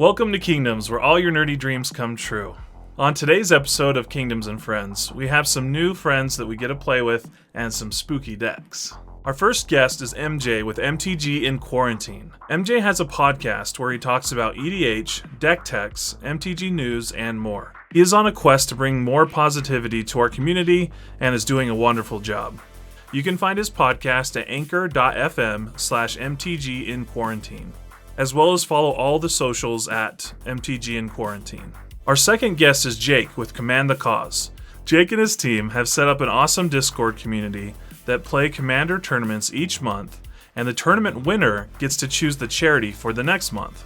Welcome to Kingdoms, where all your nerdy dreams come true. On today's episode of Kingdoms and Friends, we have some new friends that we get to play with and some spooky decks. Our first guest is MJ with MTGinQuarantine. MJ has a podcast where he talks about EDH, deck techs, MTG news, and more. He is on a quest to bring more positivity to our community and is doing a wonderful job. You can find his podcast at anchor.fm/MTGinQuarantine, as well as follow all the socials at MTGinQuarantine. Our second guest is Jake with theCause. Jake and his team have set up an awesome Discord community that play Commander tournaments each month, and the tournament winner gets to choose the charity for the next month.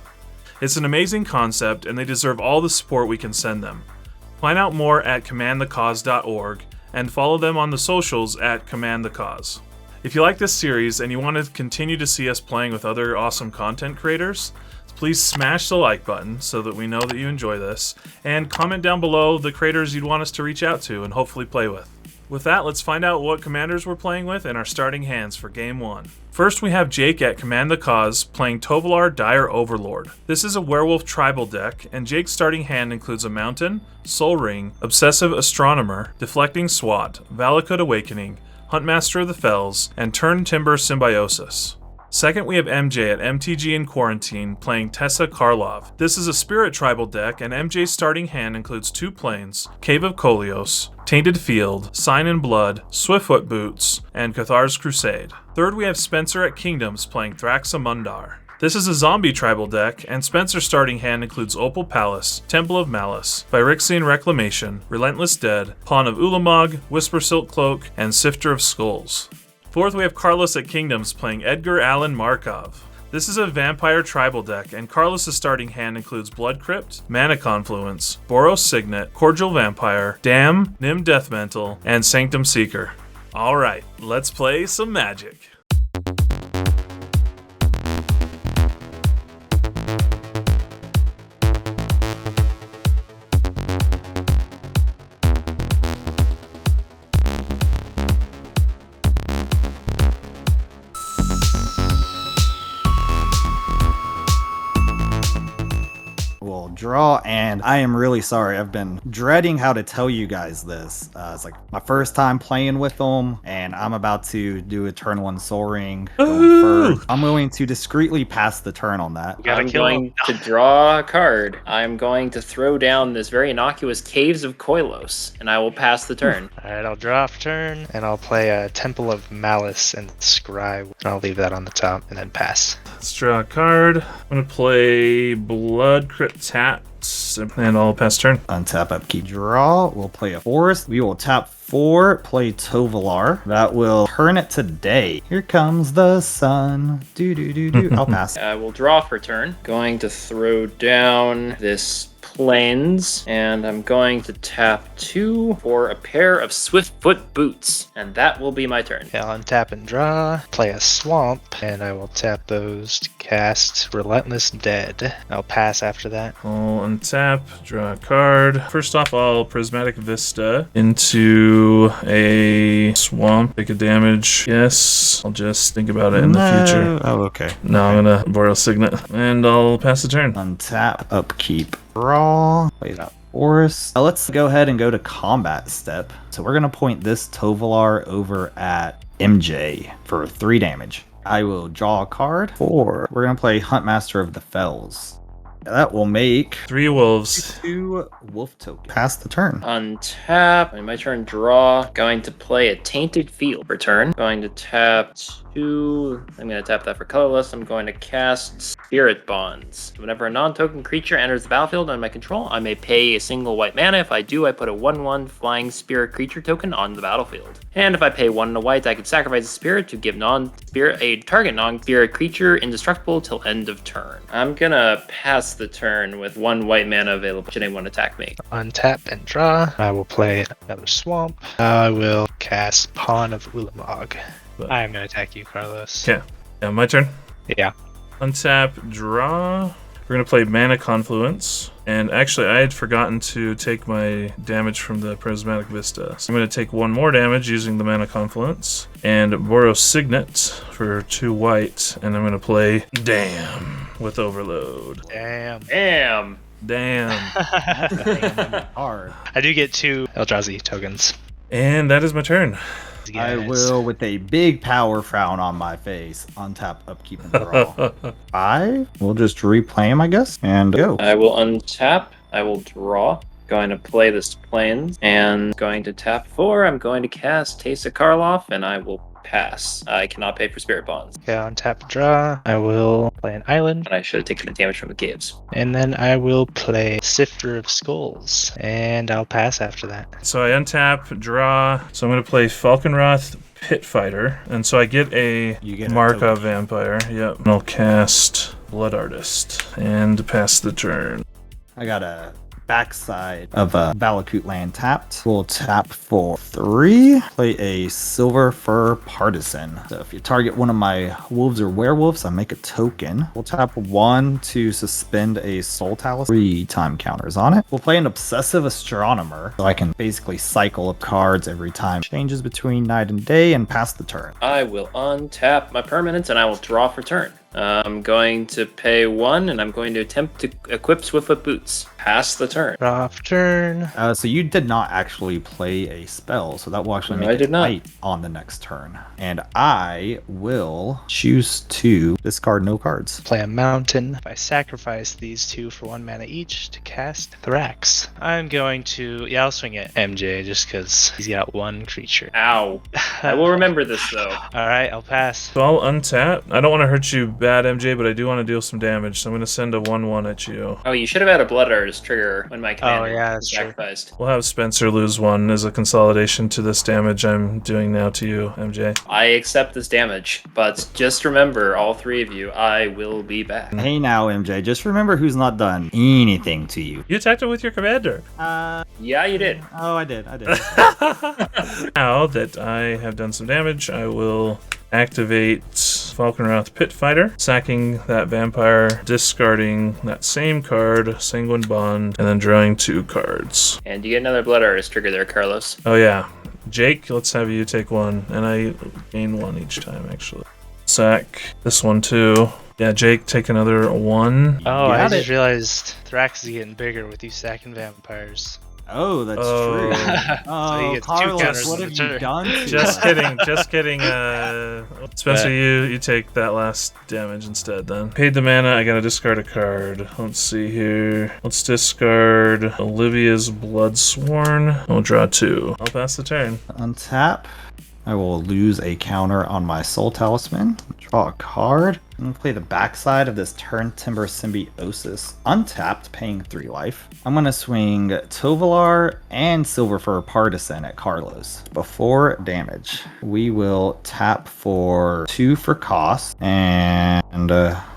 It's an amazing concept, and they deserve all the support we can send them. Find out more at commandthecause.org and follow them on the socials at commandthecause. If you like this series and you want to continue to see us playing with other awesome content creators, please smash the like button so that we know that you enjoy this, and comment down below the creators you'd want us to reach out to and hopefully play with. With that, let's find out what commanders we're playing with and our starting hands for Game 1. First, we have Jake at Command the Cause playing Tovolar Dire Overlord. This is a werewolf tribal deck, and Jake's starting hand includes a Mountain, Soul Ring, Obsessive Astronomer, Deflecting Swat, Valakut Awakening, Huntmaster of the Fells, and Turn Timber Symbiosis. Second, we have MJ at MTGinQuarantine playing Teysa Karlov. This is a spirit tribal deck, and MJ's starting hand includes 2 planes, Cave of Kolios, Tainted Field, Sign in Blood, Swiftfoot Boots, and Cathar's Crusade. Third, we have Spencer at Kingdoms playing Thraximundar. This is a zombie tribal deck, and Spencer's starting hand includes Opal Palace, Temple of Malice, Phyrexian Reclamation, Relentless Dead, Pawn of Ulamog, Whisper Silk Cloak, and Sifter of Skulls. Fourth, we have Carlos at Kingdoms playing Edgar Allan Markov. This is a vampire tribal deck, and Carlos' starting hand includes Blood Crypt, Mana Confluence, Boros Signet, Cordial Vampire, Dam, Nim Deathmantle, and Sanctum Seeker. Alright, let's play some Magic. Draw, and I am really sorry. I've been dreading how to tell you guys this. It's like my first time playing with them, and I'm about to do a turn 1 Soul Ring. I'm going to discreetly pass the turn on that. I'm going to draw a card. I'm going to throw down this very innocuous Caves of Koilos, and I will pass the turn. Alright, I'll draw a turn, and I'll play a Temple of Malice and Scribe. And I'll leave that on the top, and then pass. Let's draw a card. I'm going to play Blood Crypt Taps, and I'll pass turn. Untap, upkeep, draw. We'll play a forest. We will tap 4, play Tovolar. That will turn it to day. Here comes the sun. I'll pass. I will draw for turn. Going to throw down this Plains, and I'm going to tap 2 for a pair of Swiftfoot Boots, and that will be my turn. Yeah, I'll untap and draw, play a Swamp, and I will tap those to cast Relentless Dead. I'll pass after that. I'll untap, draw a card. First off, I'll Prismatic Vista into a Swamp. Take a damage. Yes, I'll just think about it in the future. Oh, okay. No, I'm gonna Boreal Signet, and I'll pass the turn. Untap, upkeep, draw. Play that forest. Now let's go ahead and go to combat step. So we're gonna point this Tovolar over at MJ for 3 damage. I will draw a card. 4. We're gonna play Huntmaster of the Fells. That will make 3 wolves. 2 wolf tokens. Pass the turn. Untap. My turn, draw. Going to play a Tainted Field for turn. Going to tap 2. I'm going to tap that for colorless. I'm going to cast Spirit Bonds. Whenever a non-token creature enters the battlefield under my control, I may pay a single white mana. If I do, I put a 1/1 flying spirit creature token on the battlefield. And if I pay 1 and a white, I can sacrifice a spirit to give a target non-spirit creature indestructible till end of turn. I'm going to pass the turn with 1 white mana available should anyone attack me. Untap and draw. I will play another Swamp. I will cast Pawn of Ulamog. I am going to attack you, Carlos. Okay. Yeah, my turn. Yeah. Untap, draw. We're going to play Mana Confluence. And actually, I had forgotten to take my damage from the Prismatic Vista. So I'm going to take 1 more damage using the Mana Confluence. And Boros Signet for 2 white. And I'm going to play Damn. with Overload. Damn. Damn. Damn. Hard. I do get 2 Eldrazi tokens. And that is my turn. I Guys. will, with a big power frown on my face, untap, upkeep, and draw. 5. We'll just replay him, I guess, and go. I will untap. I will draw. Going to play this Plains. And going to tap 4. I'm going to cast Teysa Karloff, and I will pass. I cannot pay for Spirit Bonds. Okay, on tap draw. I will play an island. And I should have taken the damage from the caves. And then I will play Sifter of Skulls. And I'll pass after that. So I untap, draw. So I'm going to play Falconroth Pit Fighter. And so I get a You get a Markov token. Vampire. Yep. And I'll cast Blood Artist and pass the turn. I got a backside of a Valakut land tapped. We'll tap for 3. Play a Silver Fur Partisan. So if you target one of my wolves or werewolves, I make a token. We'll tap 1 to suspend a Soul Talisman. 3 time counters on it. We'll play an Obsessive Astronomer, so I can basically cycle up cards every time. Changes between night and day and pass the turn. I will untap my permanents, and I will draw for turn. I'm going to pay 1, and I'm going to attempt to equip Swiftfoot Boots. Pass the turn. Draw for turn. So you did not actually play a spell, so that will actually No, make I it did not. fight on the next turn. And I will choose to discard no cards. Play a mountain. If I sacrifice these 2 for 1 mana each to cast Thrax, I'm going to, I'll swing at MJ just because he's got 1 creature. Ow. I will remember this, though. Alright, I'll pass. So I'll untap. I don't want to hurt you bad, MJ, but I do want to deal some damage. So I'm going to send a 1/1 at you. Oh, you should have had a Blood Artist trigger when my commander yeah, was that's true. sacrificed. We'll have Spencer lose 1 as a consolidation to this damage I'm doing now to you, MJ. I accept this damage, but just remember, all 3 of you, I will be back. Hey now, MJ, just remember who's not done anything to you. You attacked it with your commander. Yeah, you did. Oh, I did. Now that I have done some damage, I will activate Falconroth Pit Fighter, sacking that vampire, discarding that same card, Sanguine Bond, and then drawing 2 cards. And you get another Blood Artist trigger there, Carlos. Oh yeah. Jake, let's have you take 1, and I gain 1 each time, actually. Sack this one too. Yeah, Jake, take another 1. Oh, I Got just it. realized Thrax is getting bigger with you stacking vampires. Oh, that's Oh. true. So Oh, he gets 2 Carlos, counters what on have the you turn. done to Just us? kidding, just kidding. Spencer, you take that last damage instead then. Paid the mana, I gotta discard a card. Let's see here. Let's discard Olivia's Bloodsworn. We'll draw 2. I'll pass the turn. Untap. I will lose a counter on my Soul Talisman. Draw a card. I'm going to play the backside of this Turn Timber Symbiosis. Untapped, paying 3 life. I'm going to swing Tovolar and Silver Fur Partisan at Carlos. Before damage, we will tap for 2 for cost and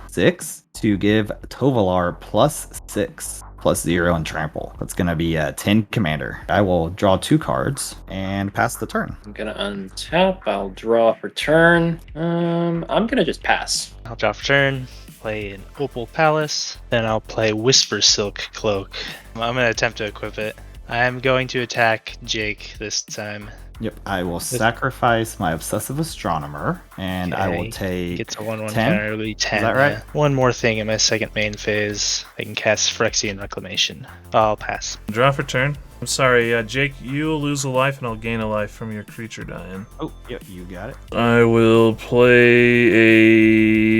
6 to give Tovolar +6. +0 and trample. That's gonna be a 10 commander. I will draw 2 cards and pass the turn. I'm gonna untap. I'll draw for turn. I'm gonna just pass. I'll draw for turn. Play an Opal Palace. Then I'll play Whisper Silk Cloak. I'm going to attempt to equip it. I'm going to attack Jake this time. Yep, I will sacrifice my Obsessive Astronomer, and I will Okay. take Gets a 1/1 10? counter. It'll be 10. Is that right? yeah. One more thing in my second main phase. I can cast Phyrexian Reclamation. I'll pass. Draw for turn. I'm sorry, Jake, you'll lose a life and I'll gain a life from your creature dying. Oh, yep, you got it. I will play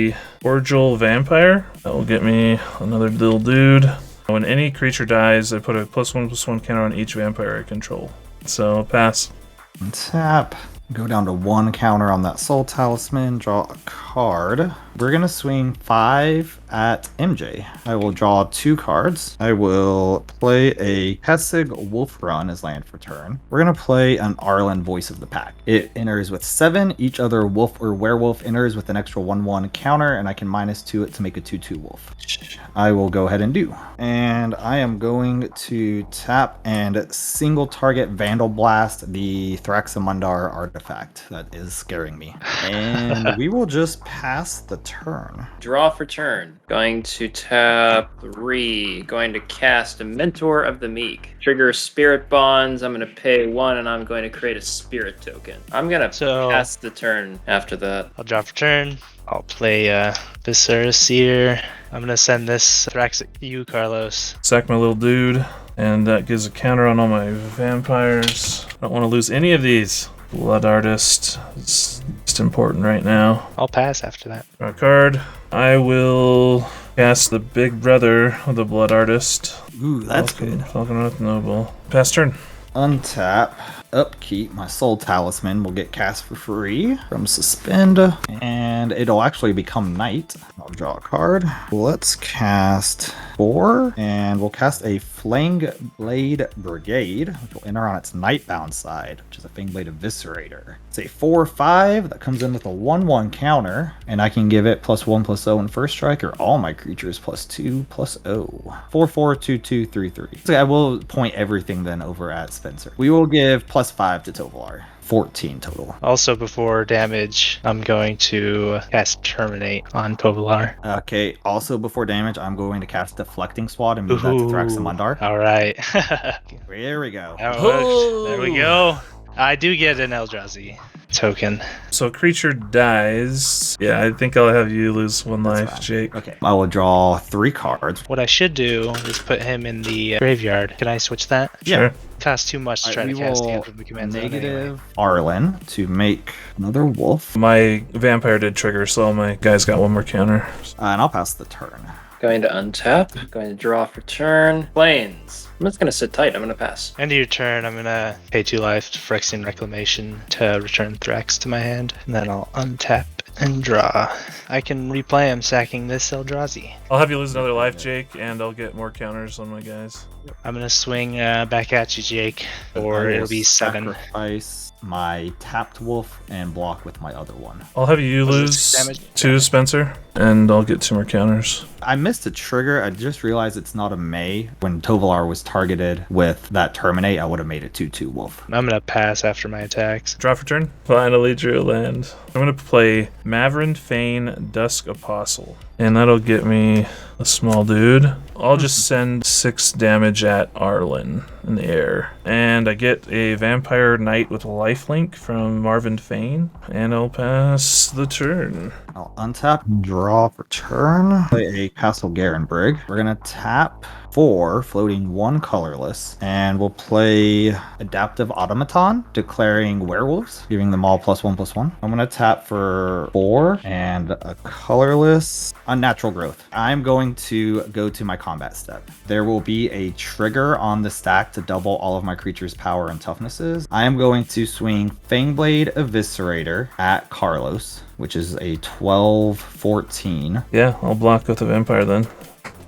a Cordial Vampire. That will get me another little dude. When any creature dies, I put a +1/+1 counter on each vampire I control. So I'll pass. Tap. Go down to 1 counter on that Soul Talisman. Draw a card. We're going to swing 5 at MJ. I will draw 2 cards. I will play a Kessig Wolf Run as land for turn. We're going to play an Arlen Voice of the Pack. It enters with 7. Each other wolf or werewolf enters with an extra 1/1 counter, and I can -2 it to make a 2/2 wolf. I will go ahead and do. And I am going to tap and single target Vandal Blast the Thraximundar artifact that is scaring me. And we will just pass the turn. Draw for turn. Going to tap 3. Going to cast a Mentor of the Meek. Trigger Spirit Bonds. I'm going to pay 1, and I'm going to create a Spirit token. I'm going to pass the turn after that. I'll draw for turn. I'll play Viscera Seer. I'm going to send this Thrax at you, Carlos. Sack my little dude, and that gives a counter on all my vampires. I don't want to lose any of these. Blood Artist is just important right now. I'll pass after that. Draw a card. I will cast the big brother of the Blood Artist. Ooh, that's good. Falcon with Noble. Pass turn. Untap, upkeep, my Soul Talisman will get cast for free from Suspend, and it'll actually become Night. I'll draw a card. Let's cast 4, and we'll cast a Fangblade Brigade, which will enter on its Nightbound side, which is a Fangblade Eviscerator. It's a 4/5 that comes in with a 1/1 counter, and I can give it +1/+0 in first strike, or all my creatures +2/+0. 4/4/2/2/3/3. So I will point everything then over at Spencer. We will give +5 to Tovolar. 14 total. Also, before damage, I'm going to cast Terminate on Tovolar. Okay, also before damage, I'm going to cast Deflecting Swat and move that to Thraximundar. All right. There we go. That works. There we go. I do get an Eldrazi token. So creature dies. Yeah, I think I'll have you lose 1 life, fine. Jake. Okay, I will draw 3 cards. What I should do is put him in the graveyard. Can I switch that? Sure. Costs too much to try to cast him from the command zone anyway. Negative Arlen to make another wolf. My vampire did trigger, so all my guys got 1 more counter. And I'll pass the turn. Going to untap. Going to draw for turn. Plains. I'm just going to sit tight. I'm going to pass. End of your turn, I'm going to pay 2 life to Phyrexian Reclamation to return Thrax to my hand. And then I'll untap and draw. I can replay him sacking this Eldrazi. I'll have you lose another life, Jake, and I'll get more counters on my guys. I'm going to swing back at you, Jake, or it'll be 7. Sacrifice my tapped wolf and block with my other one. I'll have you lose 2, Spencer, and I'll get 2 more counters. I missed a trigger. I just realized it's not a May. When Tovolar was targeted with that Terminate, I would have made it 2/2 wolf. I'm going to pass after my attacks. Draw for turn. Finally drew a land. I'm going to play Mavrin Fane Dusk Apostle, and that'll get me a small dude. I'll just send 6 damage at Arlen in the air. And I get a Vampire Knight with lifelink from Marvin Fane, and I'll pass the turn. I'll untap, draw for turn, play a Castle Garenbrig. We're going to tap 4, floating 1 colorless, and we'll play Adaptive Automaton, declaring Werewolves, giving them all +1/+1. I'm going to tap for 4 and a colorless Unnatural Growth. I'm going to go to my combat step. There will be a trigger on the stack to double all of my creatures' power and toughnesses. I am going to swing Fangblade Eviscerator at Carlos, which is a 12/14. Yeah, I'll block with the vampire then.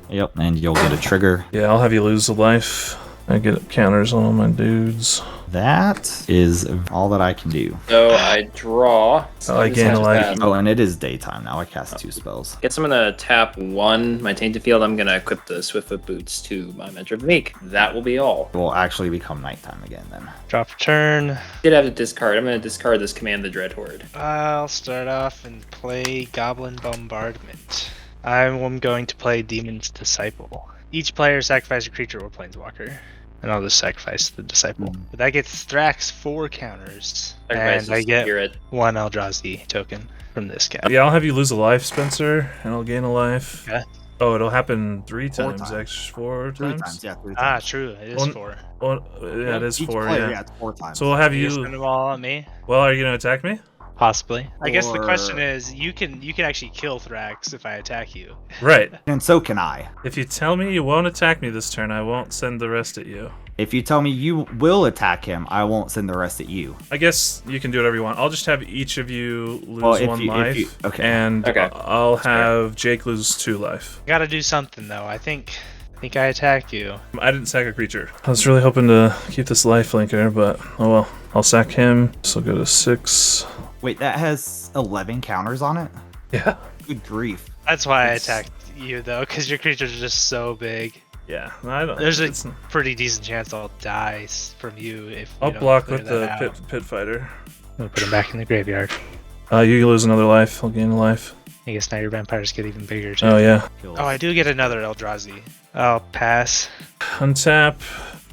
Yep, and you'll get a trigger. Yeah, I'll have you lose a life. I get counters on all my dudes. That is all that I can do. So I draw. I gain a life. Oh, and it is daytime now. I cast 2 spells. Guess I'm going to tap 1, my Tainted Field. I'm going to equip the Swiftfoot Boots to my Mentor of the Meek. That will be all. It will actually become nighttime again then. Drop for turn. Did have to discard. I'm going to discard this Command the Dread Horde. I'll start off and play Goblin Bombardment. I'm going to play Demon's Disciple. Each player sacrifices a creature or planeswalker. And I'll just sacrifice the Disciple. But that gets Thrax 4 counters. Sacrifice And I get Spirit. 1 Eldrazi token from this guy. Yeah, I'll have you lose a life, Spencer, and I'll gain a life. Okay. Oh, it'll happen 3 4 times, times. actually. 4 3 times? times, yeah, 3 Ah, times. true. It is 4. Well, yeah, it is Each 4, player, yeah. it's 4 times. So we'll have You you... spend them all on me? Well, are you going to attack me? Possibly. I guess the question Or- is, you can actually kill Thrax if I attack you. Right. And so can I. If you tell me you won't attack me this turn, I won't send the rest at you. If you tell me you will attack him, I won't send the rest at you. I guess you can do whatever you want. I'll just have each of you lose Well, if 1 you- if life, you- okay. and Okay. I'll have Jake lose 2 life. Gotta do something though. I think I attack you. I didn't sack a creature. I was really hoping to keep this life linker, but oh well. I'll sack him, so go to 6. Wait, that has 11 counters on it? Yeah. Good grief. That's why I It's- attacked you though, because your creatures are just so big. Yeah, I don't. There's a it's- pretty decent chance I'll die from you if you I'll don't block clear with that the out. pit fighter. I'm gonna put him back in the graveyard. You lose another life. I'll gain a life. I guess now your vampires get even bigger too. Oh yeah. Oh, I do get another Eldrazi. I'll pass. Untap,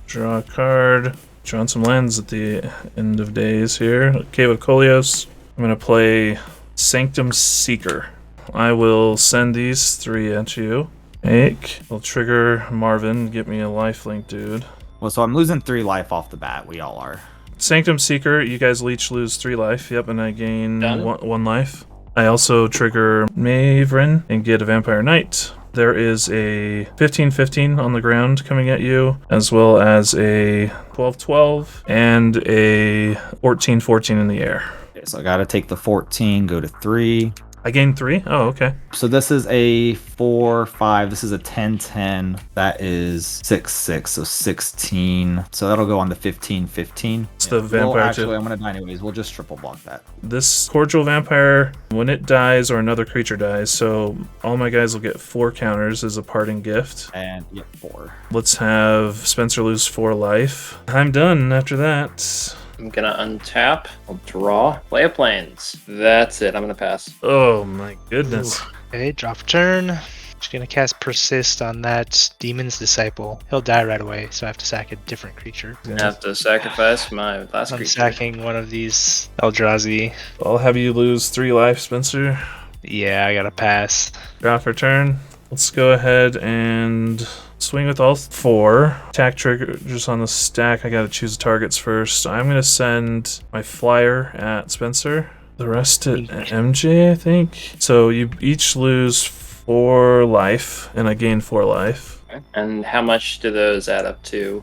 draw a card, draw on some lands at the end of days here. Cave of Kolios. I'm gonna play Sanctum Seeker. I will send these 3 at you. I'll trigger Marvin, get me a lifelink, dude. Well, so I'm losing 3 life off the bat. We all are. Sanctum Seeker, you guys each lose 3 life. Yep, and I gain Done. 1 life. I also trigger Maverin and get a Vampire Knight. There is a 15-15 on the ground coming at you, as well as a 12-12 and a 14-14 in the air. Okay, so I gotta take the 14, go to 3. I gained 3? Oh, okay. So this is a 4-5. This is a 10-10. That is 6-6, so 16. So that'll go on the 15-15. It's the vampire Well, actually, too. I'm gonna die anyways. We'll just triple block that. This Cordial Vampire, when it dies or another creature dies, so all my guys will get 4 counters as a parting gift. And yep, 4. Let's have Spencer lose 4 life. I'm done after that. I'm gonna untap. I'll draw. Play a plains. That's it. I'm gonna pass. Oh my goodness. Okay, draw for turn. Just gonna cast Persist on that Demon's Disciple. He'll die right away, so I have to sack a different creature. I have to sacrifice my last I'm creature. sacking one of these Eldrazi. I'll have you lose 3 life, Spencer. Yeah, I gotta pass. Draw for turn. Let's go ahead and swing with all 4. Attack triggers on the stack. I gotta choose the targets first. I'm gonna send my flyer at Spencer. The rest at MJ, I think. So you each lose 4 life, and I gain 4 life. Okay. And how much do those add up to?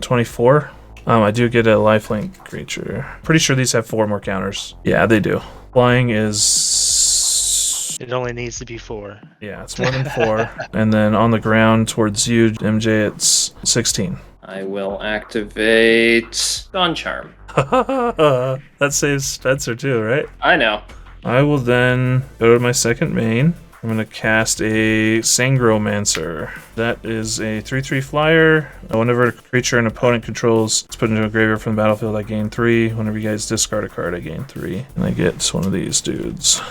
24. I do get a lifelink creature. Pretty sure these have 4 more counters. Yeah, they do. Flying is... It only needs to be 4. Yeah, it's more than 4. And then on the ground towards you, MJ, it's 16. I will activate Dawn Charm. That saves Spencer too, right? I know. I will then go to my second main. I'm going to cast a Sangromancer. That is a 3/3 flyer. Whenever a creature an opponent controls is put into a graveyard from the battlefield, I gain 3. Whenever you guys discard a card, I gain 3. And I get one of these dudes.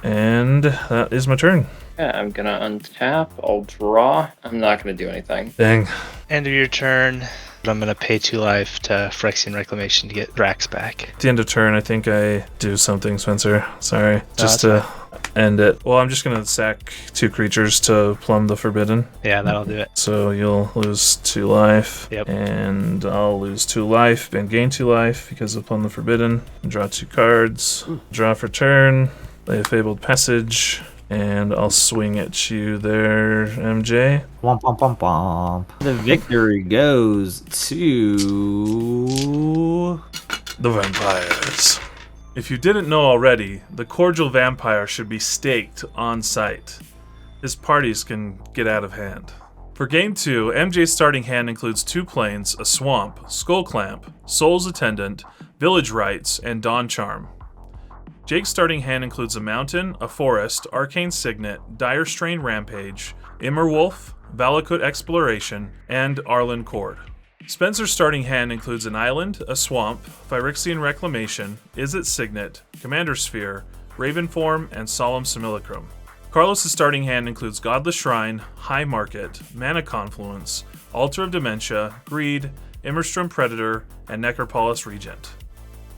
And that is my turn. Yeah, I'm gonna untap. I'll draw. I'm not gonna do anything. Dang. End of your turn. I'm gonna pay 2 life to Phyrexian Reclamation to get Thrax back. At the end of turn, I think I do something, Spencer. Sorry. Just that's to end it. Well, I'm just going to sack 2 creatures to plumb the Forbidden. Yeah, that'll do it. So you'll lose 2 life. Yep. And I'll lose 2 life and gain 2 life because of Plumb the Forbidden. Draw 2 cards. Draw for turn. Play a Fabled Passage. And I'll swing at you there, MJ. Womp, womp, womp, womp. The victory goes to... The vampires. If you didn't know already, the cordial vampire should be staked on site. His parties can get out of hand. For Game 2, MJ's starting hand includes 2 plains, a swamp, Skull Clamp, Soul's Attendant, Village Rites, and Dawn Charm. Jake's starting hand includes a mountain, a forest, Arcane Signet, Dire Strain Rampage, Immerwolf, Valakut Exploration, and Arlen Cord. Spencer's starting hand includes an island, a swamp, Phyrexian Reclamation, Izzet Signet, Commander Sphere, Ravenform, and Solemn Simulacrum. Carlos's starting hand includes Godless Shrine, High Market, Mana Confluence, Altar of Dementia, Greed, Immerstrom Predator, and Necropolis Regent.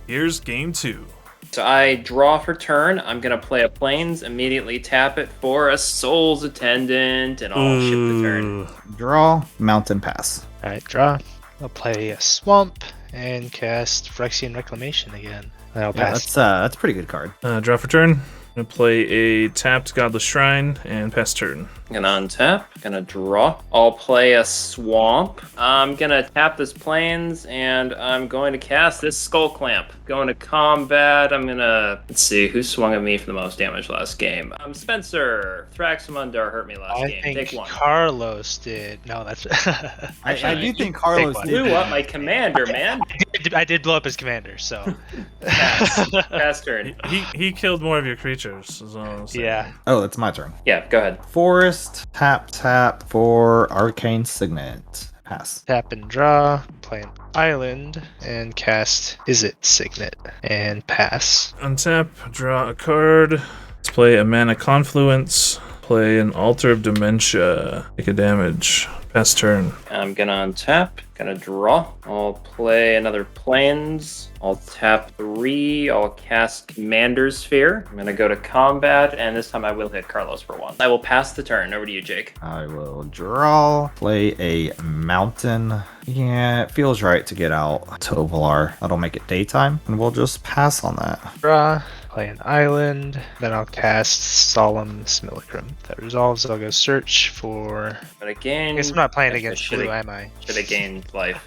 Here's Game 2. So I draw for turn. I'm gonna play a plains, immediately tap it for a Soul's Attendant, and I'll ship the turn. Draw, mountain, pass. Alright, draw. I'll play a Swamp and cast Phyrexian Reclamation again. And I'll Yeah, pass. that's a pretty good card. Draw for turn. I'm going to play a tapped Godless Shrine and pass turn. Gonna untap, gonna draw. I'll play a swamp. I'm gonna tap this plains, and I'm going to cast this Skull Clamp. Going to combat. I'm gonna, let's see, who swung at me for the most damage last game? Spencer. Thraximundar hurt me last I game. think Take 1. Carlos did. No, that's. I do think Carlos one. did. Blew up my commander, man. I did blow up his commander, so. Pass turn. He killed more of your creatures. Is all I'm saying. Yeah. Oh, it's my turn. Yeah, go ahead. Forest, tap for Arcane Signet. Pass. Tap and draw. Play an island and cast Izzet Signet and pass. Untap, draw a card. Let's play a Mana Confluence. Play an Altar of Dementia. Take a damage. Pass turn. I'm gonna untap, gonna draw. I'll play another Plains. I'll tap 3. I'll cast Commander's Sphere. I'm gonna go to combat, and this time I will hit Carlos for 1. I will pass the turn. Over to you, Jake. I will draw, play a mountain. Yeah, it feels right to get out Tovolar. That'll make it daytime, and we'll just pass on that. Draw. Play an island. Then I'll cast Solemn Simulacrum. If that resolves, I'll go search for. But again, I guess I'm not playing I against should've- blue, am I? Should have gained life.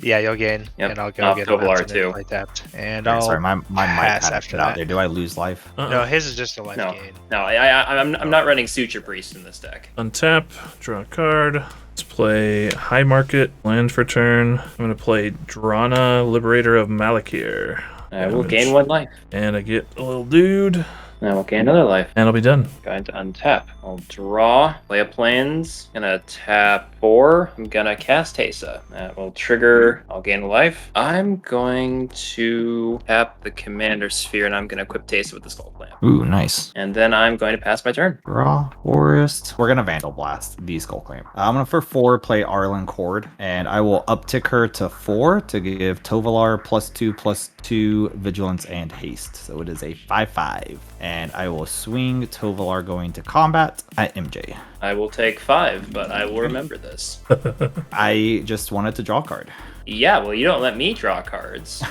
Yeah, you'll gain. Yep. And I'll go I'll get Tovolar a mountain too. and play tapped. And Okay, I'll. sorry, my mic pass had after it out that. there. Do I lose life? No, his is just a life No, gain. no, I'm not running Suture Priest in this deck. Untap, draw a card. Let's play High Market, land for turn. I'm going to play Drana, Liberator of Malakir. I will Damage. gain 1 life. And I get a little dude, I will gain another life. and I'll be done. Going to untap. I'll draw, play a Plains. Gonna tap 4. I'm gonna cast Teysa. That will trigger. I'll gain a life. I'm going to tap the Commander Sphere, and I'm gonna equip Teysa with the Skull Clamp. Ooh, nice. And then I'm going to pass my turn. Draw, Forest. We're gonna Vandal Blast the Skull Clamp. I'm gonna for 4 play Arlen Cord, and I will uptick her to 4 to give Tovolar +2/+2 Vigilance and Haste. So it is a 5/5, and I will swing Tovolar going to combat at MJ. I will take 5, but I will remember this. I just wanted to draw a card. Yeah, well, you don't let me draw cards.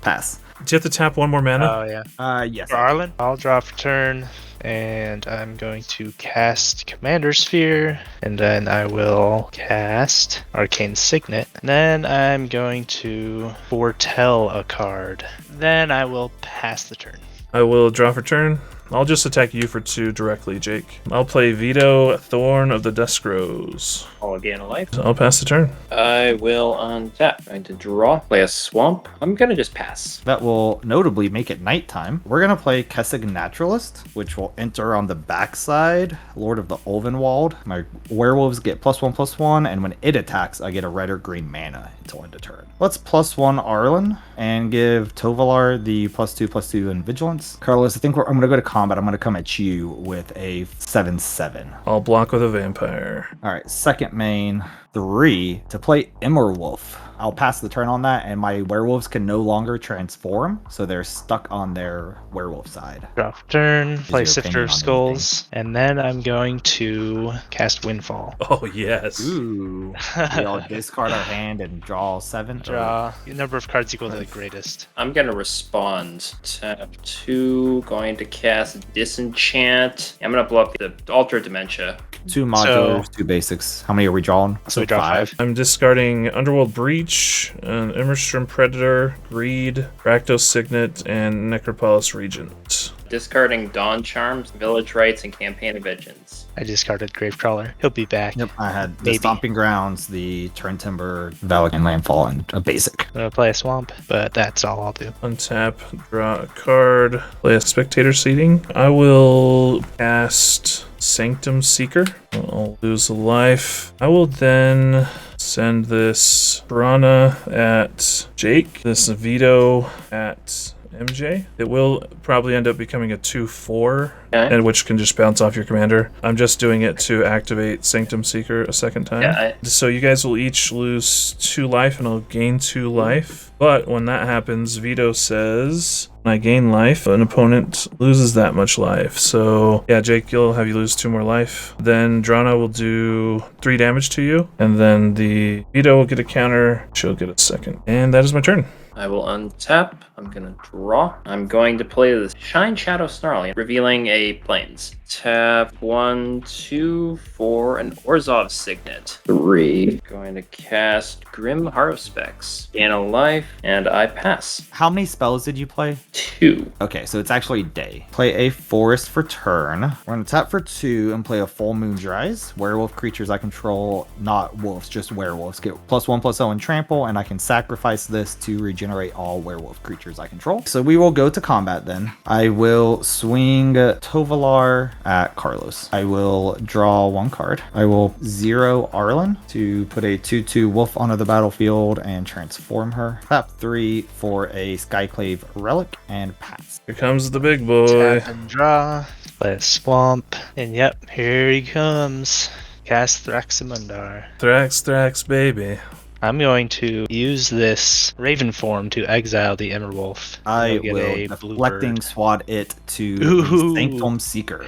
Pass. Do you have to tap one more mana? Oh, yeah. Yes. For Arlen, I'll draw for turn. And I'm going to cast Commander Sphere. And then I will cast Arcane Signet. And then I'm going to foretell a card. Then I will pass the turn. I will draw for turn. I'll just attack you for 2 directly, Jake. I'll play Veto, Thorn of the Deskrows. I'll gain a life. So I'll pass the turn. I will untap. Going to draw, play a Swamp. I'm gonna just pass. That will notably make it nighttime. We're gonna play Kessig Naturalist, which will enter on the backside. Lord of the Ulvenwald. My werewolves get +1/+1, and when it attacks, I get a red or green mana until end of turn. Let's +1 Arlen and give Tovolar the +2/+2 in Vigilance. Carlos, I think I'm gonna go to combat. I'm gonna come at you with a 7/7. I'll block with a vampire. All right, second main, 3 to play Immerwolf. I'll pass the turn on that, and my werewolves can no longer transform, so they're stuck on their werewolf side. Draw for turn, play your Sifter opinion of on Skulls, and then I'm going to cast Windfall. Oh, yes. Ooh. We all discard our hand and draw 7. Draw number of cards equal to the greatest. I'm gonna respond. Tap 2, going to cast Disenchant. I'm gonna blow up the Altar of Dementia. 2 modulars, 2 basics. How many are we drawing? So we draw 5. I'm discarding Underworld Breach, an Immerstrom Predator, Greed, Rakdos Signet, and Necropolis Regent. Discarding Dawn Charms, Village Rites, and Campaign of Vengeance. I discarded Gravecrawler. He'll be back. Yep, I had the Maybe. Stomping Grounds, the Turn Timber, Valagan Landfall, and a basic. I'm gonna play a Swamp, but that's all I'll do. Untap, draw a card, play a Spectator Seating. I will cast Sanctum Seeker. I'll lose a life. I will then send this Piranha at Jake, this Veto at MJ. It will probably end up becoming a 2/4, Okay. and which can just bounce off your commander. I'm just doing it to activate Sanctum Seeker a second time. Yeah, So you guys will each lose 2 life, and I'll gain 2 life. But when that happens, Vito says, when I gain life, an opponent loses that much life. So yeah, Jake, you'll have you lose 2 more life. Then Drana will do 3 damage to you, and then the Vito will get a counter. She'll get a second. And that is my turn. I will untap. I'm gonna draw. I'm going to play the Shine Shadow Snarl, revealing a Plains. Tap 1, 2, 4, and Orzhov Signet. 3. Going to cast Grim Haruspex. Gain a life, and I pass. How many spells did you play? 2. Okay, so it's actually day. Play a Forest for turn. We're going to tap for 2 and play a Full Moon Rise. Werewolf creatures I control, not wolves, just werewolves, get +1/+0 and trample, and I can sacrifice this to regenerate all werewolf creatures I control. So we will go to combat then. I will swing Tovolar at Carlos. I will draw 1 card. I will 0 Arlen to put a 2/2 wolf onto the battlefield and transform her. Tap 3 for a Skyclave relic and pass. Here comes the big boy. Tap and draw. Play a swamp. And yep, here he comes. Cast Thraximundar. Thrax, baby. I'm going to use this Raven form to exile the Emberwolf. I Get will a blue deflecting bird. swat it to Ooh. Sanctum Seeker.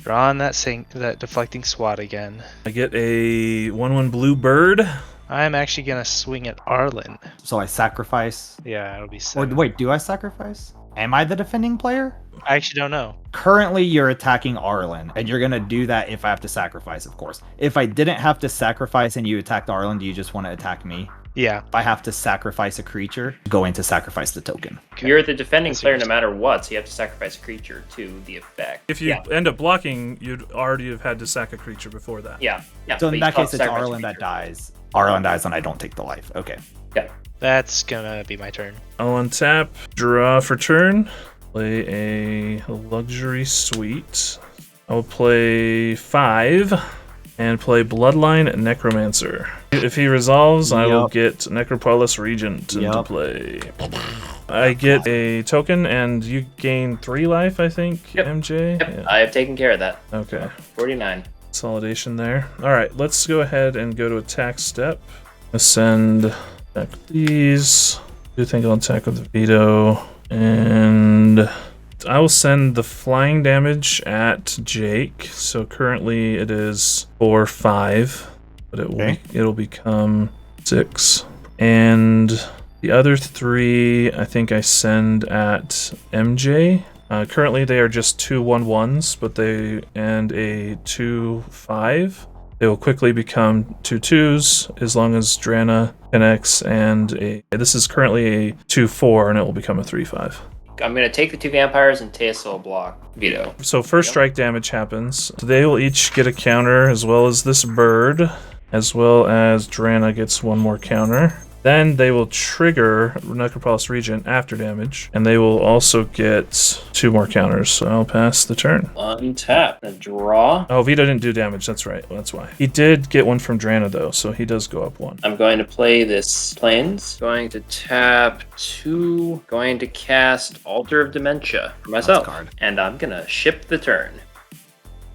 Draw on that deflecting swat again. I get a 1/1 blue bird. I'm actually gonna swing at Arlen. So I sacrifice. Yeah, it'll be Or 7. wait, do I sacrifice? Am I the defending player? I actually don't know. Currently, you're attacking Arlen, and you're gonna do that if I have to sacrifice, of course. If I didn't have to sacrifice and you attacked Arlen, do you just want to attack me? Yeah. If I have to sacrifice a creature, going to sacrifice the token. You're the defending That's player no yours. matter what, so you have to sacrifice a creature to the effect. If you end up blocking, you'd already have had to sack a creature before that. Yeah. So but in you that still have case, to it's sacrifice a Arlen that creature. dies. Arlen dies, and I don't take the life. Okay. Yeah. That's gonna be my turn. I'll untap, draw for turn, play a luxury suite. I'll play 5 and play Bloodline Necromancer. If he resolves, I will Yup. get Necropolis Regent into Yup. play. I get a token and you gain 3 life, I think, Yep. MJ? Yep, I have taken care of that. Okay. 49. Consolidation there. Alright, let's go ahead and go to attack step. Ascend back these. Do think I'll attack with the veto. And I will send the flying damage at Jake. So currently it is 4/5, but it'll become 6. And the other 3 I think I send at MJ. Currently they are just 2/1/1s, but they and a 2/5. They will quickly become 2/2s as long as Drana connects, and this is currently a 2/4, and it will become a 3/5. I'm going to take the 2 vampires and Teysa will block veto. So first strike damage happens. They will each get a counter, as well as this bird, as well as Drana gets 1 more counter. Then they will trigger Necropolis Regent after damage, and they will also get 2 more counters. So I'll pass the turn. Untap. A draw. Oh, Vito didn't do damage. That's right. That's why. He did get 1 from Drana, though, so he does go up 1. I'm going to play this Plains. Going to tap 2. Going to cast Altar of Dementia for myself. card. And I'm going to ship the turn.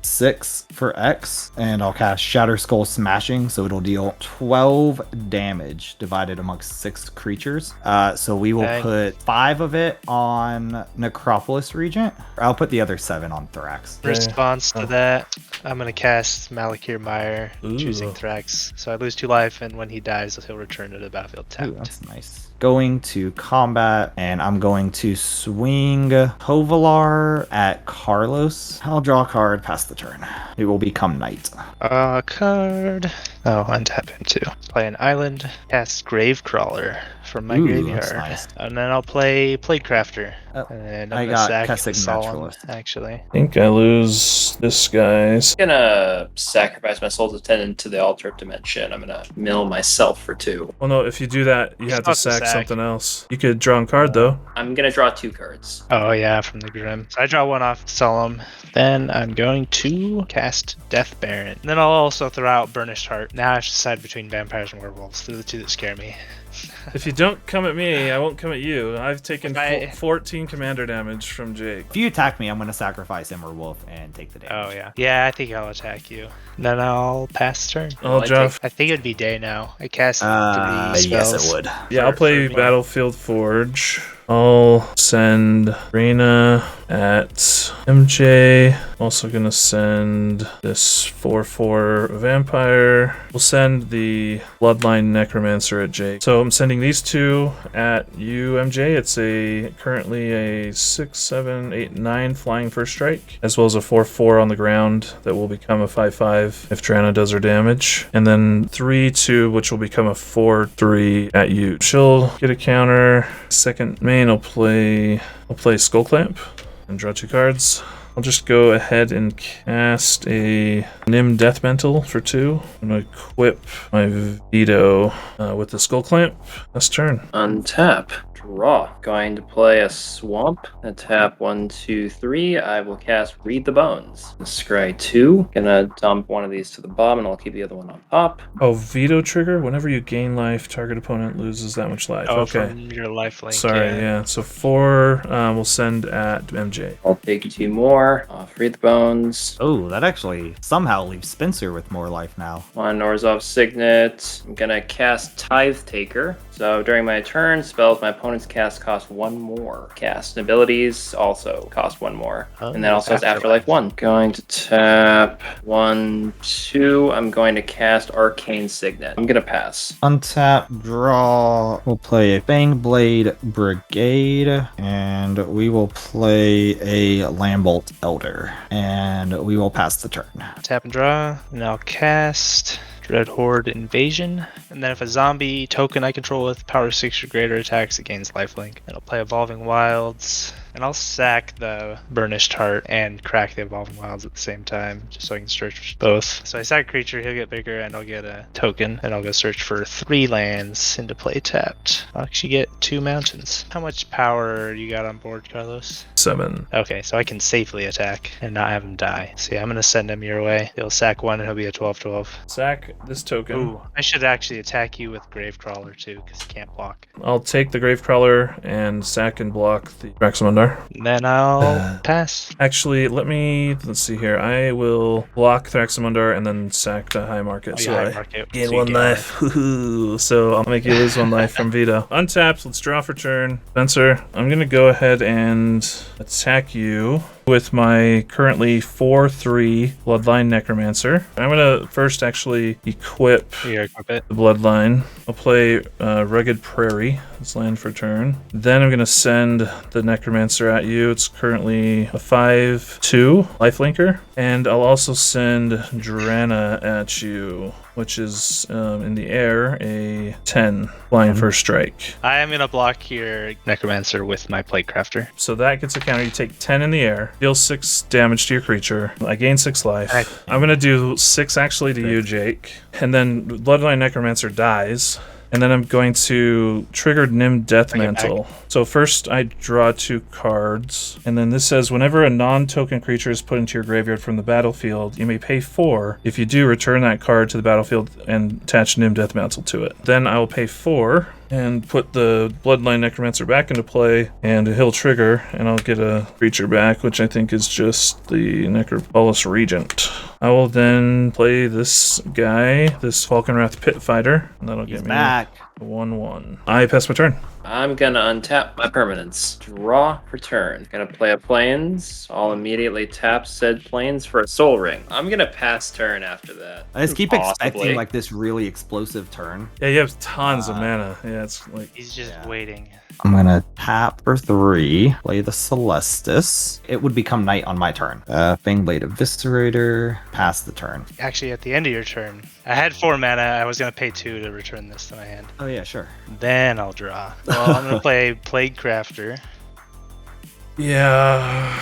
6 for X, and I'll cast Shatter Skull Smashing, so it'll deal 12 damage divided amongst 6 creatures. So we will Dang. put 5 of it on Necropolis Regent. I'll put the other 7 on Thrax. Response to that, I'm gonna cast Malakir Mire, choosing Ooh. Thrax. So I lose 2 life, and when he dies, he'll return to the battlefield Ooh, tapped. that's nice. Going to combat, and I'm going to swing Tovolar at Carlos. I'll draw a card, pass the turn. It will become Knight. Card. Oh, untap him too. Play an island, cast Gravecrawler from my Ooh, graveyard. that's nice. And then I'll play Platecrafter. Oh, And I I'm got gonna sack Kessig Solemn, Naturalist. actually. I think I lose this guy's. I'm going to sacrifice my Soul's Attendant to the Altar of Dementia, and I'm going to mill myself for 2. Well, no, if you do that, you have to Not to sack sack. something else. You could draw a card, though. I'm going to draw 2 cards. Oh yeah, from the Grim. So I draw 1 off Solemn. Then I'm going to cast Death Baron. And then I'll also throw out Burnished Heart. Now I have to decide between vampires and werewolves. They're the 2 that scare me. If you don't come at me, I won't come at you. I've taken If I- 14 commander damage from Jake. If you attack me, I'm going to sacrifice Emberwolf and take the damage. Oh yeah. Yeah, I think I'll attack you. Then I'll pass turn. I'll I draw. I think it'd be day now. I cast 3 spells. Yes, it would. Yeah, I'll play for me. Battlefield Forge. I'll send Reyna at MJ. Also gonna send this 4/4 vampire. We'll send the Bloodline Necromancer at Jake. So I'm sending these 2 at you, MJ. It's currently a 6, 7, 8, 9 flying first strike, as well as a 4/4 on the ground that will become a 5/5 if Drana does her damage. And then 3/2, which will become a 4/3 at you. She'll get a counter. Second main, I'll play Skull Clamp and draw 2 cards. I'll just go ahead and cast a Nim Death Mantle for 2. I'm gonna equip my Veto with the Skull Clamp. Last turn. Untap. Draw. Going to play a swamp. Tap 1, 2, 3. I will cast Read the Bones. Scry 2. Gonna dump one of these to the bottom, and I'll keep the other one on top. Oh, veto trigger. Whenever you gain life, target opponent loses that much life. Oh, Okay. from your lifelink. Sorry, yeah. So 4 we'll send at MJ. I'll take 2 more. Off Read the Bones. Oh, that actually somehow leaves Spencer with more life now. On Orzhov's Signet. I'm gonna cast Tithe Taker. So during my turn, spells my opponent's cast cost 1 more. Cast and abilities also cost 1 more. And that also has Afterlife 1. Going to tap 1, 2. I'm going to cast Arcane Signet. I'm gonna pass. Untap, draw. We'll play a Fangblade Brigade, and we will play a Lambolt Elder, and we will pass the turn. Tap and draw, and I'll cast Dread Horde Invasion. And then if a zombie token I control with power 6 or greater attacks, it gains lifelink. And I'll play Evolving Wilds. And I'll sack the Burnished Heart and crack the Evolving Wilds at the same time, just so I can search both. So I sack a creature, he'll get bigger, and I'll get a token. And I'll go search for 3 lands into play tapped. I'll actually get 2 mountains. How much power you got on board, Carlos? 7. Okay, so I can safely attack and not have him die. So yeah, I'm gonna send him your way. He'll sack 1 and he'll be a 12/12. Sack this token. Ooh, I should actually attack you with Gravecrawler too, because he can't block. I'll take the Gravecrawler and sack and block the Thraximundar. And then I'll pass. Actually, let's see here. I will block Thraximundar and then sack the High Market. Oh, so yeah, I High Market. gain So you 1 gain life. Woohoo. So I'll make you lose 1 life from veto. Untapped, let's draw for turn. Spencer, I'm going to go ahead and attack you with my currently 4/3 Bloodline Necromancer. I'm going to first actually equip Here, equip it. the Bloodline. I'll play Rugged Prairie. Let's land for turn. Then I'm going to send the Necromancer at you. It's currently a 5/2 lifelinker. And I'll also send Drana at you, which is in the air, a 10 flying first strike. I am gonna block your Necromancer with my Platecrafter. So that gets a counter. You take 10 in the air, deal 6 damage to your creature. I gain 6 life. I'm going to do 6 actually to you, Jake. And then Bloodline Necromancer dies. And then I'm going to trigger Nim Deathmantle. So first I draw 2 cards. And then this says, whenever a non-token creature is put into your graveyard from the battlefield, you may pay 4. If you do, return that card to the battlefield and attach Nim Deathmantle to it. Then I will pay 4 and put the Bloodline Necromancer back into play, and he'll trigger, and I'll get a creature back, which I think is just the Necropolis Regent. I will then play this guy, this Falconwrath Pit Fighter, and that'll get me back. 1/1. I pass my turn. I'm gonna untap my permanents. Draw for turn. Gonna play a plains. I'll immediately tap said plains for a soul ring. I'm gonna pass turn after that. I just keep Possibly. expecting like this really explosive turn. Yeah, you have tons of mana. Yeah, it's like... He's just Yeah. waiting. I'm gonna tap for 3, play the Celestis. It would become night on my turn. Fangblade Eviscerator, pass the turn. Actually, at the end of your turn, I had 4 mana. I was gonna pay 2 to return this to my hand. Oh yeah, sure. Then I'll draw. Well, I'm gonna play Plaguecrafter. Yeah...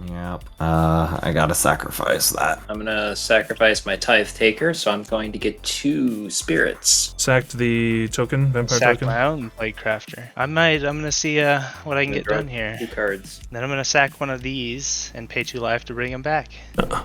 Yep. I gotta sacrifice that. I'm gonna sacrifice my Tithe Taker, so I'm going to get 2 spirits. Sacked the token, Vampire Sack token. my own Plaguecrafter. I'm gonna see what I can get done here. 2 cards. Then I'm gonna sack one of these and pay 2 life to bring him back.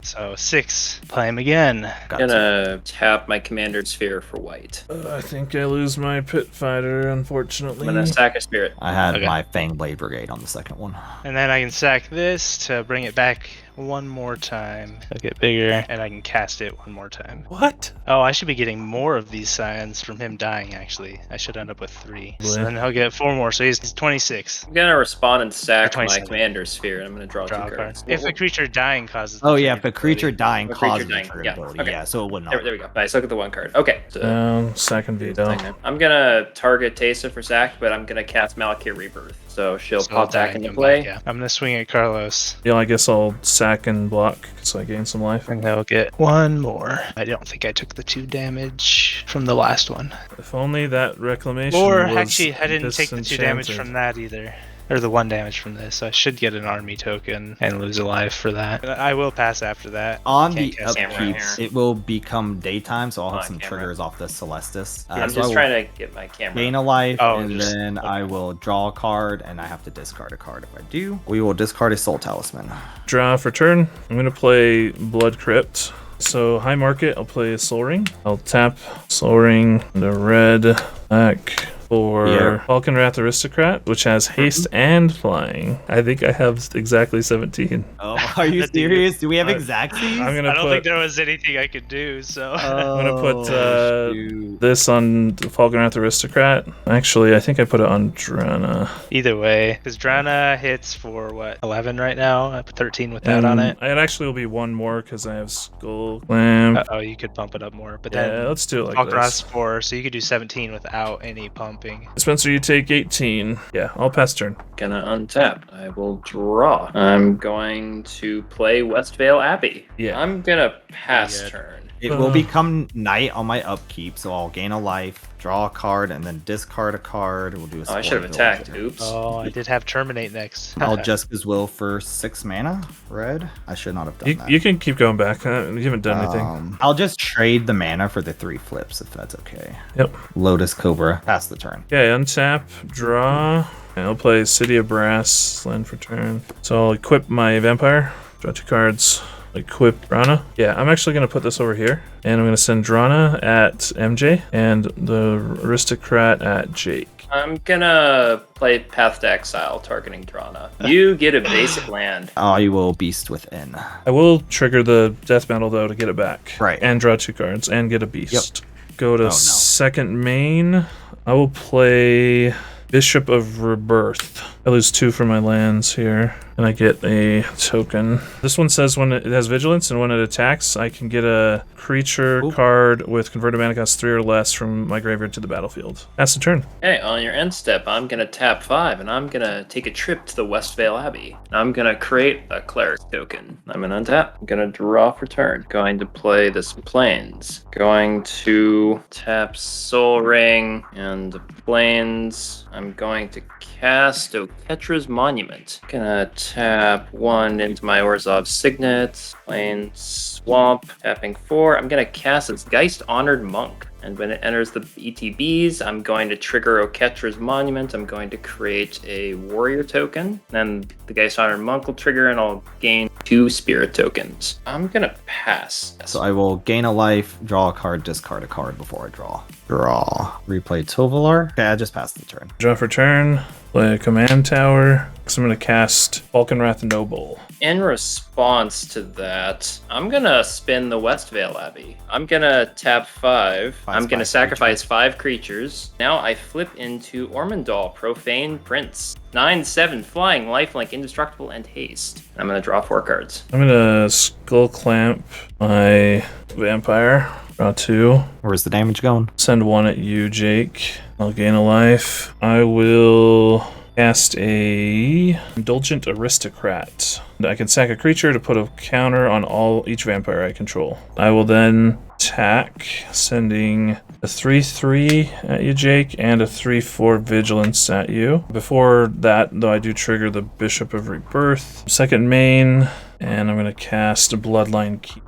So 6. Play him again. Gonna tap my Commander Sphere for white. I think I lose my Pit Fighter, unfortunately. I'm gonna sack a spirit. I had Okay. my Fangblade Brigade on the second one. And then I can sack this to bring it back one more time. It'll get bigger, and I can cast it one more time. What? Oh, I should be getting more of these scions from him dying, actually. I should end up with 3. So Really? then he'll get 4 more, so he's 26. I'm gonna respond and sack my 27. Commander Sphere, and I'm gonna draw, Draw 2 a cards. card. If a creature dying causes... Oh the yeah, trigger if a creature ability. dying A creature causes dying, a trigger yeah, ability. okay. Yeah, so it wouldn't There, help. there we go. Nice, look at the 1 card. Okay. So Second veto. I'm gonna target Teysa for sack, but I'm gonna cast Malakir Rebirth. So she'll So pop die back and into come play. back, yeah. I'm gonna swing at Carlos, Yeah, I guess I'll sack and block, so I gain some life. and they'll get 1 more. I don't think I took the 2 damage from the last one. If only that reclamation Or was actually, I didn't take the 2 damage disenchanted. from that either. or the 1 damage from this. So I should get an army token and lose a life for that. I will pass after that. On Can't the cast camera upkeeps, here. it will become daytime, so I'll have On some camera. triggers off the Celestis. I'm So I just will trying to get my camera. gain a life, Oh, and just- then I will draw a card, and I have to discard a card if I do. We will discard a Soul Talisman. Draw for turn. I'm going to play Blood Crypt. So high market, I'll play Soul Ring. I'll tap Soul Ring, the red, black, for Yeah. Falcon Wrath Aristocrat, which has haste and flying. I think I have exactly 17. Oh, are you That dude- serious? Do we have I- exactsies? I'm gonna I don't put think there was anything I could do, so I'm gonna put shoot. this on the Falcon Wrath Aristocrat. Actually, I think I put it on Drana. either way, because Drana hits for what 11 right now. I put 13 with that on it. It actually will be one more because I have Skull Clamp. Oh, you could bump it up more, but Yeah, then let's do it like Falcon this. Wrath's 4, so you could do 17 without any pumping. Spencer, you take 18. Yeah, I'll pass turn. Gonna untap. I will draw. I'm going to play Westvale Abbey. Yeah. I'm gonna pass Good. turn. It will become night on my upkeep, so I'll gain a life, draw a card, and then discard a card. We'll do a Oh, I should have Spoiled attacked. Villager. Oops. Oh, I did have Terminate next. I'll Jessica's Will for 6 mana, red. I should not have done that. You can keep going back. You haven't done anything. I'll just trade the mana for the 3 flips if that's okay. Yep. Lotus Cobra, pass the turn. Okay, untap, draw. And I'll play City of Brass, land for turn. So I'll equip my Vampire, draw 2 cards, equip Drana. Yeah, I'm actually going to put this over here. And I'm going to send Drana at MJ and the Aristocrat at Jake. I'm gonna play Path to Exile, targeting Drana. You get a basic land. I will Beast Within. I will trigger the Death Metal, though, to get it back. Right. And draw 2 cards and get a Beast. Go to no. second main. I will play Bishop of Rebirth. I lose 2 from my lands here, and I get a token. This one says when it has Vigilance, and when it attacks, I can get a creature card with converted mana cost 3 or less from my graveyard to the battlefield. That's the turn. Okay, on your end step, I'm gonna tap 5, and I'm gonna take a trip to the Westvale Abbey. I'm gonna create a cleric token. I'm gonna untap. I'm gonna draw for turn. Going to play this Plains. Going to tap Soul Ring and the Plains. I'm going to cast Oketra's Monument. Gonna tap 1 into my Orzhov Signet. Plains Swamp. Tapping 4. I'm gonna cast its Geist Honored Monk. And when it enters the ETBs, I'm going to trigger Oketra's Monument. I'm going to create a warrior token. Then the Geist Honored Monk will trigger, and I'll gain 2 spirit tokens. I'm gonna pass. So I will gain a life, draw a card, discard a card before I draw. Draw. Replay Tovolar. Okay, I just passed the turn. Draw for turn. Play a command tower. So I'm going to cast Falcon Wrath Noble. In response to that, I'm gonna spin the Westvale Abbey. I'm gonna tap 5. I'm gonna sacrifice 5 creatures. Now I flip into Ormondal, Profane Prince. 9/7 flying, lifelink, indestructible, and haste. I'm gonna draw 4 cards. I'm going to Skull Clamp my Vampire. Draw 2. Where's the damage going? Send 1 at you, Jake. I'll gain a life. I will cast a Indulgent Aristocrat. I can sack a creature to put a counter on each vampire I control. I will then attack, sending a 3/3 at you, Jake, and a 3/4 Vigilance at you. Before that, though, I do trigger the Bishop of Rebirth. Second main, and I'm going to cast a Bloodline Keeper.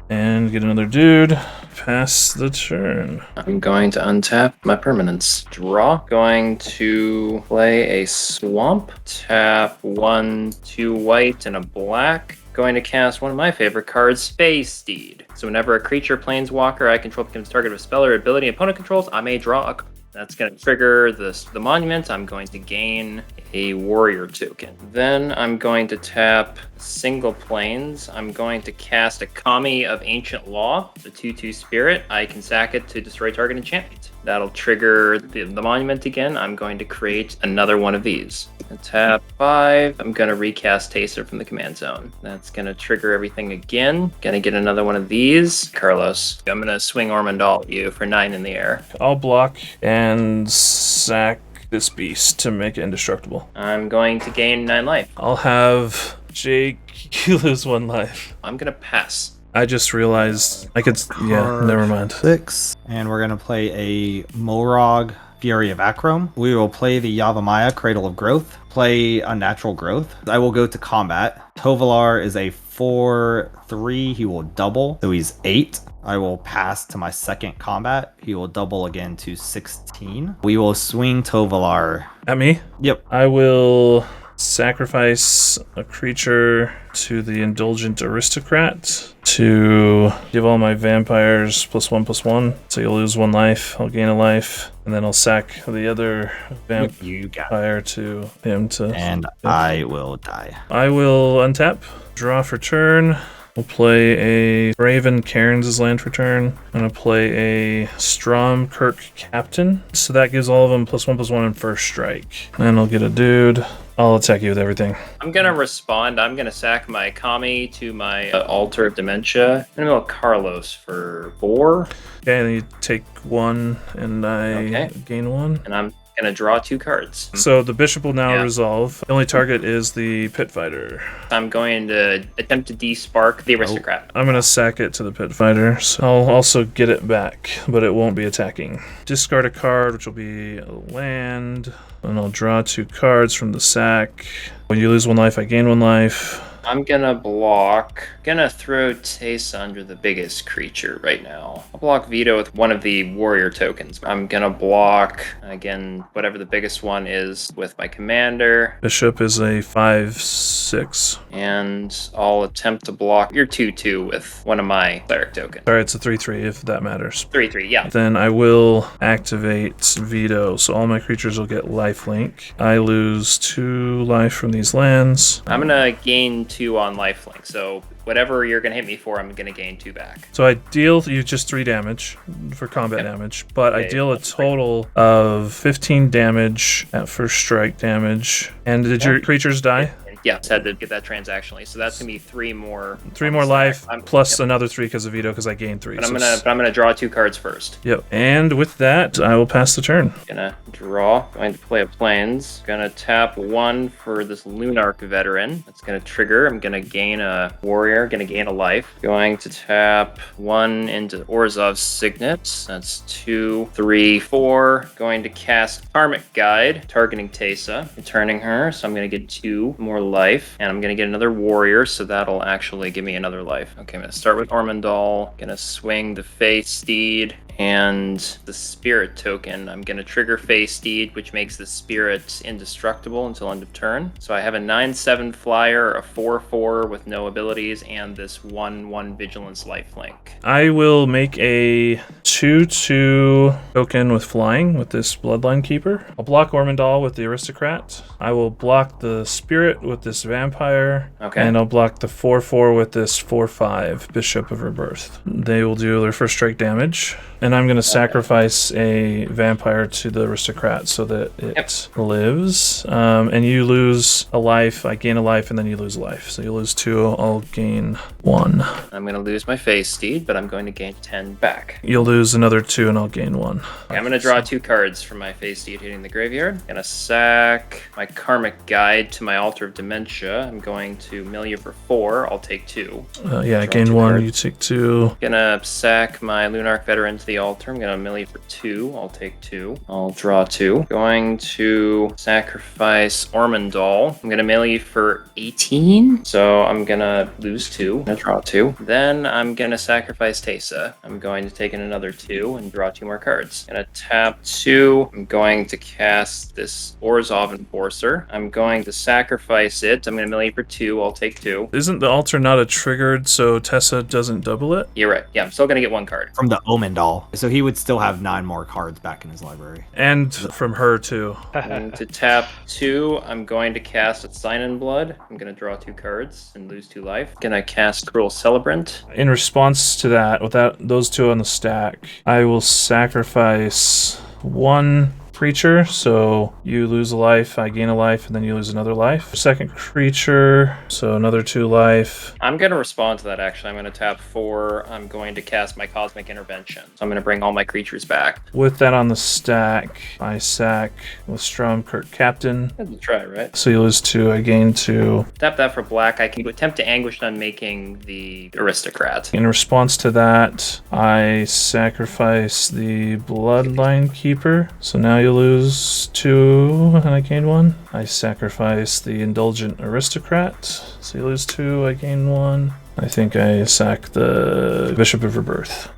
And get another dude. Pass the turn. I'm going to untap my permanents. Draw. Going to play a swamp. Tap 1, 2 white, and a black. Going to cast one of my favorite cards, Space Steed. So whenever a creature planeswalker I control becomes target of a spell or ability opponent controls, I may draw a card. That's going to trigger the monument. I'm going to gain a warrior token. Then I'm going to tap single planes. I'm going to cast a Kami of Ancient Law. It's a 2/2 spirit. I can sack it to destroy target enchantment. That'll trigger the monument again. I'm going to create another one of these. Tap 5. I'm going to recast Teysa from the command zone. That's going to trigger everything again. Going to get another one of these. Carlos, I'm going to swing Ormondal at you for 9 in the air. I'll block and sack this beast to make it indestructible. I'm going to gain 9 life. I'll have Jake, you lose 1 life. I'm going to pass. I just realized I could. Yeah, never mind. 6. And we're going to play a Morog Fury of Akrom. We will play the Yavimaya, Cradle of Growth, play Unnatural Growth. I will go to combat. Tovolar is a 4/3. He will double, so he's 8. I will pass to my second combat. He will double again to 16. We will swing Tovolar. At me? Yep. I will sacrifice a creature to the Indulgent Aristocrat to give all my vampires +1/+1. So you'll lose 1 life, I'll gain a life, and then I'll sack the other vampire to him to... And I will die. I will untap, draw for turn. We'll play a Raven Cairns' land for turn. I'm going to play a Stromkirk Captain. So that gives all of them +1/+1 in first strike. And I'll get a dude. I'll attack you with everything. I'm gonna respond. I'm gonna sack my Kami to my Altar of Dementia. I'm gonna go Carlos for 4. Okay, and you take 1, and I gain 1. And I'm gonna draw 2 cards. So the bishop will now resolve. The only target is the pit fighter. I'm going to attempt to de-spark the aristocrat. I'm gonna sack it to the pit fighter. So I'll also get it back, but it won't be attacking. Discard a card, which will be a land. And I'll draw 2 cards from the sack. When you lose 1 life, I gain 1 life. I'm gonna block. Gonna throw Teysa under the biggest creature right now. I'll block Veto with one of the warrior tokens. I'm gonna block, again, whatever the biggest one is with my commander. Bishop is a 5/6. And I'll attempt to block your 2/2 with one of my cleric tokens. Sorry, it's a 3/3 if that matters. 3/3, yeah. Then I will activate Veto, so all my creatures will get lifelink. I lose 2 life from these lands. I'm gonna gain 2 on lifelink, so whatever you're gonna hit me for, I'm gonna gain 2 back. So I deal you just 3 damage for combat damage, but I deal a total of 15 damage at first strike damage. And did your creatures die? Yeah, just had to get that transactionally. So that's gonna be 3 more. 3 more life, plus another 3 because of Veto, because I gained 3. But I'm gonna draw 2 cards first. Yep. And with that, I will pass the turn. Gonna draw. Going to play a Plains. Gonna tap 1 for this Lunarch veteran. That's gonna trigger. I'm gonna gain a warrior. Gonna gain a life. Going to tap 1 into Orzhov's Signet. That's 2, 3, 4. Going to cast Karmic Guide, targeting Teysa, returning her. So I'm gonna get 2 more life, and I'm gonna get another warrior, so that'll actually give me another life. Okay, I'm gonna start with Ormondal. Gonna swing the Fey Steed and the Spirit token. I'm gonna trigger Fey Steed, which makes the Spirit indestructible until end of turn. So I have a 9/7 flyer, a 4/4 with no abilities, and this 1/1 Vigilance lifelink. I will make a 2/2 token with flying with this Bloodline Keeper. I'll block Ormondal with the Aristocrat. I will block the Spirit with this Vampire. Okay. And I'll block the 4/4 with this 4/5 Bishop of Rebirth. They will do their first strike damage. And I'm going to sacrifice a vampire to the aristocrat so that it lives. And you lose a life, I gain a life, and then you lose a life. So you lose 2, I'll gain 1. I'm going to lose my Fey Steed, but I'm going to gain 10 back. You'll lose another 2, and I'll gain 1. Okay, I'm going to draw 2 cards from my Fey Steed hitting the graveyard. Going to sack my Karmic Guide to my Altar of Dementia. I'm going to mill you for 4. I'll take 2. Yeah, I gain 1, you take 2. Going to sack my Lunarch veteran to the altar. I'm gonna melee for 2. I'll take 2. I'll draw 2. Going to sacrifice Ormondal. I'm gonna melee for 18. So I'm gonna lose 2. I'm gonna draw 2. Then I'm gonna sacrifice Teysa. I'm going to take in another 2 and draw 2 more cards. Gonna tap 2. I'm going to cast this Orzhov Enforcer. I'm going to sacrifice it. I'm gonna melee for 2. I'll take 2. Isn't the altar not a triggered, so Teysa doesn't double it? You're right. Yeah, I'm still gonna get 1 card. From the Omendal. So he would still have 9 more cards back in his library. And from her, too. And to tap 2, I'm going to cast a Sign in Blood. I'm going to draw 2 cards and lose 2 life. Gonna cast Cruel Celebrant. In response to that, with those 2 on the stack, I will sacrifice 1 creature, so you lose a life, I gain a life, and then you lose another life. Second creature, so another 2 life. I'm going to respond to that, actually. I'm going to tap 4. I'm going to cast my Cosmic Intervention. So I'm going to bring all my creatures back. With that on the stack, I sack with Stromkirk Captain. That's a try, right? So you lose 2, I gain 2. Tap that for black. I can attempt to Anguish on making the Aristocrat. In response to that, I sacrifice the Bloodline Keeper. So now you you lose 2 and I gain 1. I sacrifice the Indulgent Aristocrat, so you lose 2, I gain 1. I think I sack the Bishop of Rebirth.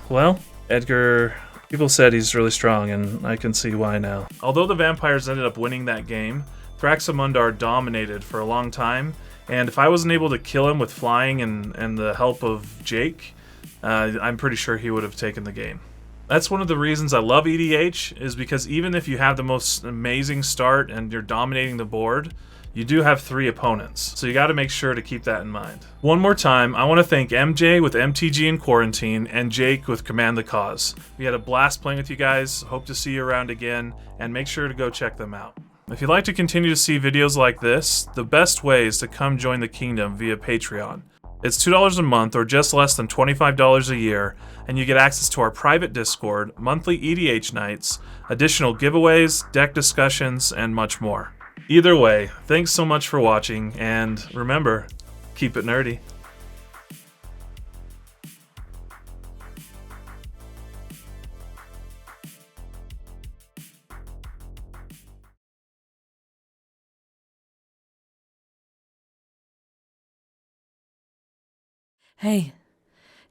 Well, Edgar, people said he's really strong, and I can see why now. Although the vampires ended up winning that game, Thraximundar dominated for a long time, and if I wasn't able to kill him with flying and the help of Jake, I'm pretty sure he would have taken the game. That's one of the reasons I love EDH, is because even if you have the most amazing start and you're dominating the board, you do have 3 opponents, so you got to make sure to keep that in mind. One more time, I want to thank MJ with MTGinQuarantine and Jake with theCause. We had a blast playing with you guys, hope to see you around again, and make sure to go check them out. If you'd like to continue to see videos like this, the best way is to come join the Kingdom via Patreon. It's $2 a month or just less than $25 a year, and you get access to our private Discord, monthly EDH nights, additional giveaways, deck discussions, and much more. Either way, thanks so much for watching, and remember, keep it nerdy.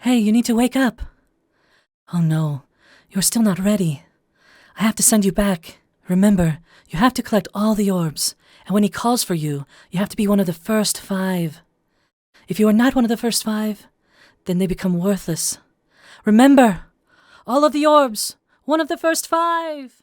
Hey, you need to wake up. Oh no, you're still not ready. I have to send you back. Remember, you have to collect all the orbs, and when he calls for you, you have to be one of the first 5. If you are not one of the first 5, then they become worthless. Remember, all of the orbs, one of the first 5.